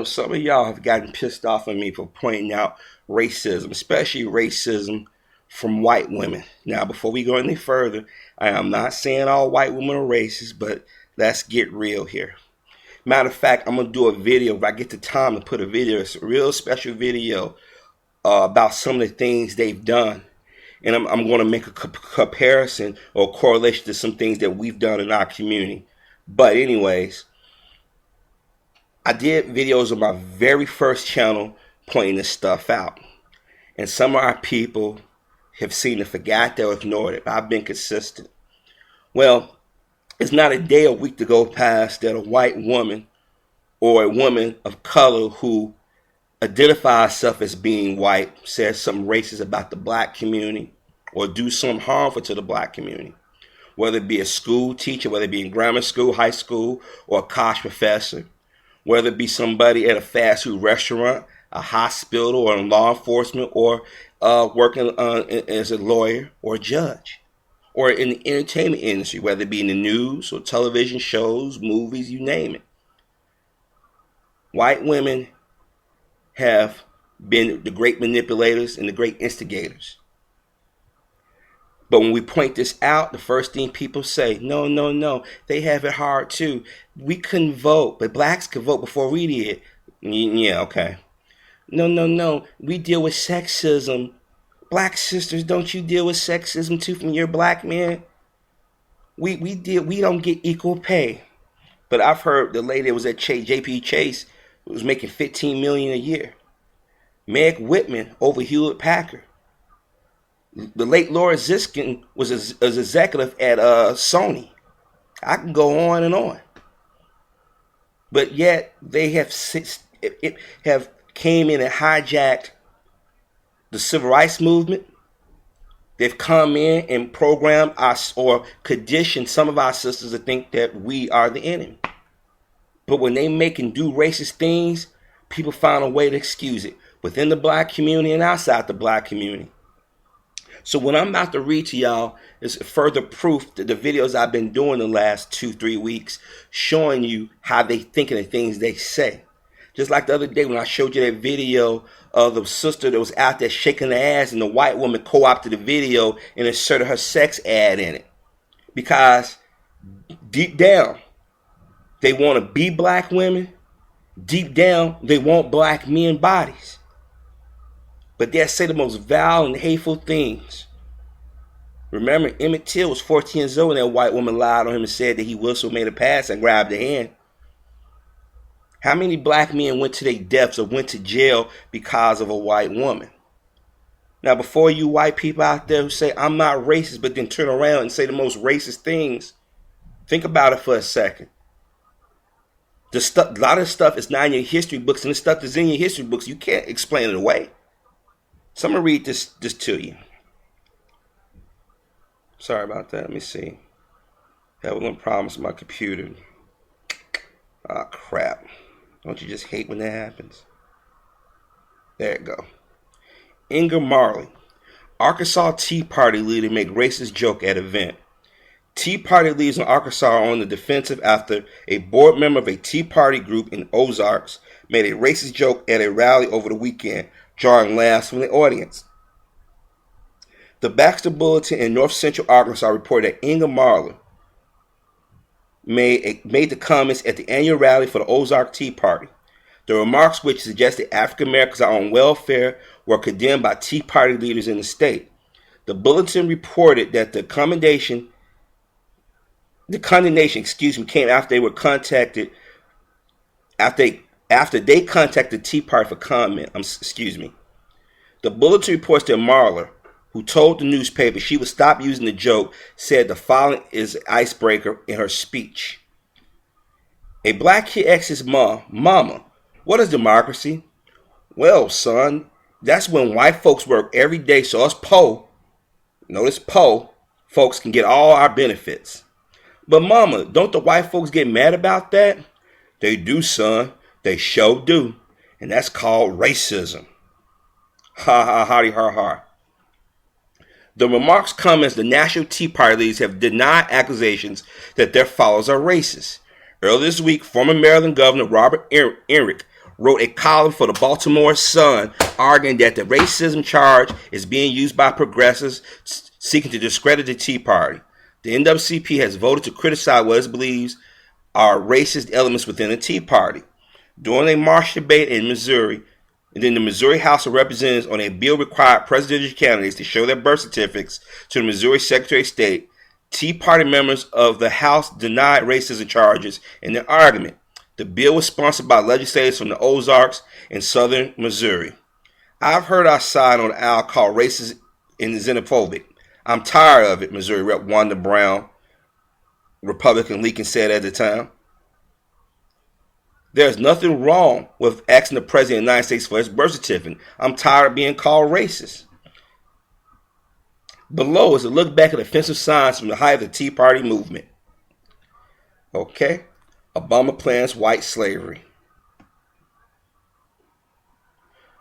Some of y'all have gotten pissed off at me for pointing out racism, especially racism from white women. Now, before we go any further, I am not saying all white women are racist, but let's get real here. Matter of fact, I'm going to do a video, if I get the time to put a video, it's a real special video about some of the things they've done. And I'm going to make a comparison or correlation to some things that we've done in our community. But anyways, I did videos on my very first channel pointing this stuff out. And some of our people have seen it, forgot that, or ignored it. I've been consistent. Well, it's not a day or week to go past that a white woman or a woman of color who identifies herself as being white says something racist about the black community or do something harmful to the black community. Whether it be a school teacher, whether it be in grammar school, high school, or a college professor. Whether it be somebody at a fast food restaurant, a hospital, or in law enforcement, or working as a lawyer or a judge, or in the entertainment industry, whether it be in the news or television shows, movies, you name it. White women have been the great manipulators and the great instigators. But when we point this out, the first thing people say, no, they have it hard too. We couldn't vote, but blacks could vote before we did. Yeah, okay. No, we deal with sexism. Black sisters, don't you deal with sexism too from your black man? We don't get equal pay. But I've heard the lady that was at JP Chase was making $15 million a year. Meg Whitman over Hewlett Packard. The late Laura Ziskin was an executive at Sony. I can go on and on. But yet they have came in and hijacked the civil rights movement. They've come in and programmed us or conditioned some of our sisters to think that we are the enemy. But when they make and do racist things, people find a way to excuse it within the black community and outside the black community. So what I'm about to read to y'all is further proof that the videos I've been doing the last 2-3 weeks showing you how they think of the things they say. Just like the other day when I showed you that video of the sister that was out there shaking her ass and the white woman co-opted the video and inserted her sex ad in it. Because deep down, they want to be black women. Deep down, they want black men bodies. But they'll say the most vile and hateful things. Remember, Emmett Till was 14 years old when that white woman lied on him and said that he whistled, made a pass, and grabbed her hand. How many black men went to their deaths or went to jail because of a white woman? Now, before you white people out there who say, I'm not racist, but then turn around and say the most racist things, think about it for a second. A lot of stuff is not in your history books, and the stuff that's in your history books, you can't explain it away. So I'm going to read this to you. Sorry about that. Let me see. Having a problem with my computer. Ah, crap. Don't you just hate when that happens? There you go. Inga Marley. Arkansas Tea Party leader make racist joke at event. Tea Party leaders in Arkansas are on the defensive after a board member of a Tea Party group in Ozarks made a racist joke at a rally over the weekend, drawing laughs from the audience. The Baxter Bulletin in North Central Arkansas reported that Inga Marley made the comments at the annual rally for the Ozark Tea Party. The remarks, which suggested African Americans are on welfare, were condemned by Tea Party leaders in the state. The bulletin reported that the condemnation came after they were contacted after they contacted Tea Party for comment. The bulletin reports that Marler, who told the newspaper she would stop using the joke, said the following is an icebreaker in her speech. A black kid asks his Mama, what is democracy? Well, son, that's when white folks work every day so us notice folks can get all our benefits. But Mama, don't the white folks get mad about that? They do, son. They sure do. And that's called racism. Ha ha ha ha ha. The remarks come as the National Tea Party leaders have denied accusations that their followers are racist. Earlier this week, former Maryland Governor Robert Enright wrote a column for the Baltimore Sun arguing that the racism charge is being used by progressives seeking to discredit the Tea Party. The NAACP has voted to criticize what it believes are racist elements within the Tea Party. During a march debate in Missouri, and then the Missouri House of Representatives on a bill required presidential candidates to show their birth certificates to the Missouri Secretary of State, Tea Party members of the House denied racism charges in their argument. The bill was sponsored by legislators from the Ozarks and southern Missouri. I've heard our side on the aisle called racist and xenophobic. I'm tired of it, Missouri Rep. Wanda Brown, Republican Lincoln, said at the time. There's nothing wrong with asking the President of the United States for his birth certificate. I'm tired of being called racist. Below is a look back at offensive signs from the height of the Tea Party movement. Okay. Obama plans white slavery.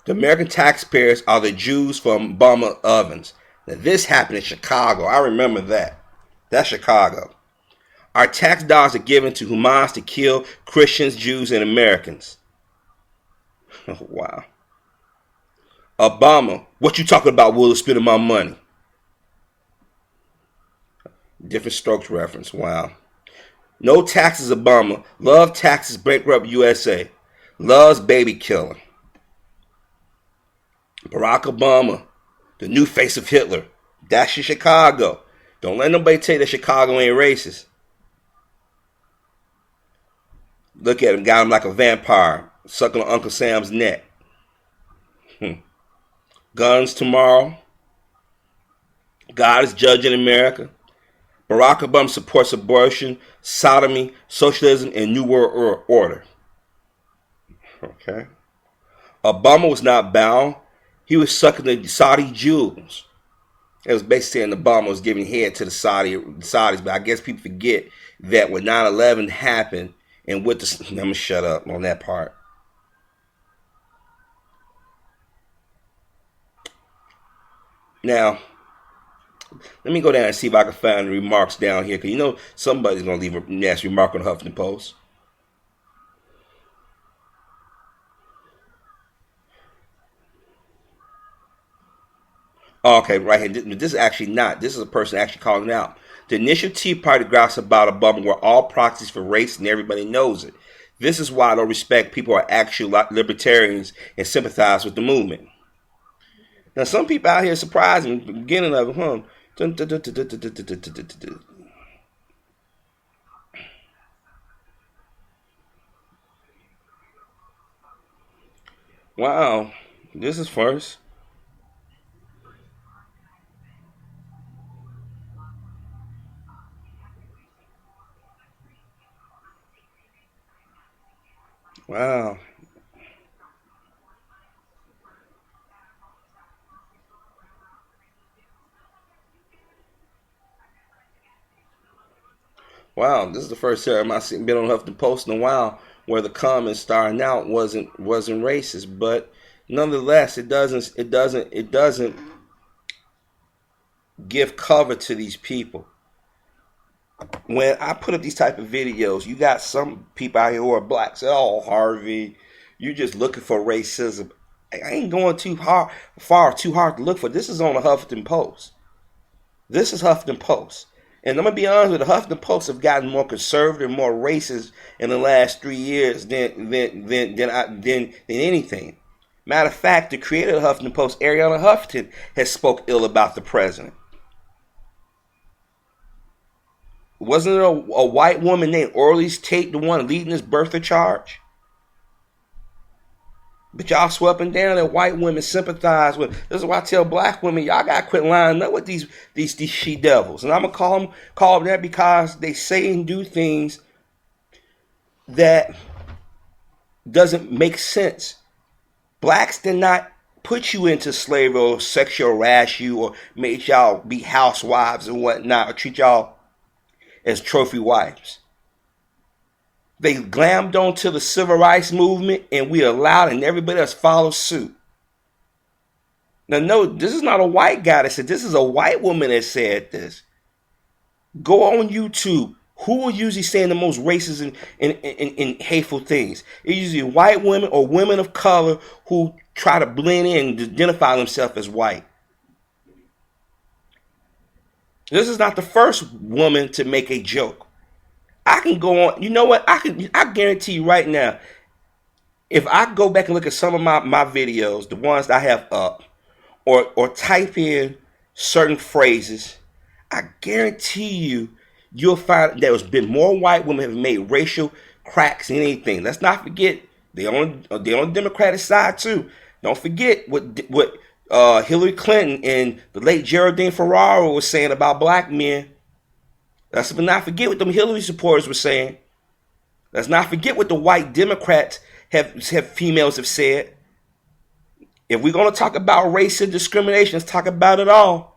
The American taxpayers are the Jews from Obama ovens. Now this happened in Chicago. I remember that. That's Chicago. Our tax dollars are given to Hamas to kill Christians, Jews, and Americans. Oh, wow. Obama, what you talking about, Will, spending my money? Different strokes reference. Wow. No taxes, Obama. Love taxes bankrupt USA. Loves baby killer. Barack Obama, the new face of Hitler. That's your Chicago. Don't let nobody tell you that Chicago ain't racist. Look at him, got him like a vampire, sucking on Uncle Sam's neck. Guns tomorrow. God is judging America. Barack Obama supports abortion, sodomy, socialism, and New World Order. Okay. Obama was not bound. He was sucking the Saudi jewels. It was basically saying Obama was giving head to the Saudis, but I guess people forget that when 9/11 happened, and with the, I'm going to shut up on that part. Now, let me go down and see if I can find the remarks down here, because you know somebody's going to leave a nasty remark on the Huffington Post. Okay, right here. This is actually not. This is a person actually calling out. The initial Tea Party graphs about Obama were all proxies for race, and everybody knows it. This is why I don't respect people who are actual libertarians and sympathize with the movement. Now, some people out here surprised me at the beginning of it, Wow, this is first. Wow. Wow, this is the first time I've been on Huffington Post in a while where the comments starting out wasn't racist, but nonetheless, it doesn't give cover to these people. When I put up these type of videos, you got some people out here who are black say, "Oh, Harvey, you just looking for racism." I ain't going too hard to look for. This is on the Huffington Post. This is Huffington Post. And I'm going to be honest with you, the Huffington Post have gotten more conservative, more racist in the last 3 years than anything. Matter of fact, the creator of the Huffington Post, Ariana Huffington, has spoke ill about the president. Wasn't it a white woman named Orleans Tate the one leading this birther charge? But y'all swept and down that white women sympathize with. This is why I tell black women, y'all got to quit lining up with these she devils. And I'm going to call them that because they say and do things that doesn't make sense. Blacks did not put you into slavery or sexual harass you or make y'all be housewives and whatnot or treat y'all as trophy wives. They glammed onto the civil rights movement and we allowed and everybody else followed suit. Now, no, this is not a white guy that said this. Is a white woman that said this. Go on YouTube. Who are usually saying the most racist and hateful things? It's usually white women or women of color who try to blend in and identify themselves as white. This is not the first woman to make a joke. I can go on. You know what? I guarantee you right now, if I go back and look at some of my videos, the ones that I have up, or type in certain phrases, I guarantee you'll find there's been more white women have made racial cracks than anything. Let's not forget they're on the Democratic side too. Don't forget what Hillary Clinton and the late Geraldine Ferraro was saying about black men. Let's not forget what them Hillary supporters were saying. Let's not forget what the white Democrats females have said. If we're going to talk about race and discrimination, let's talk about it all.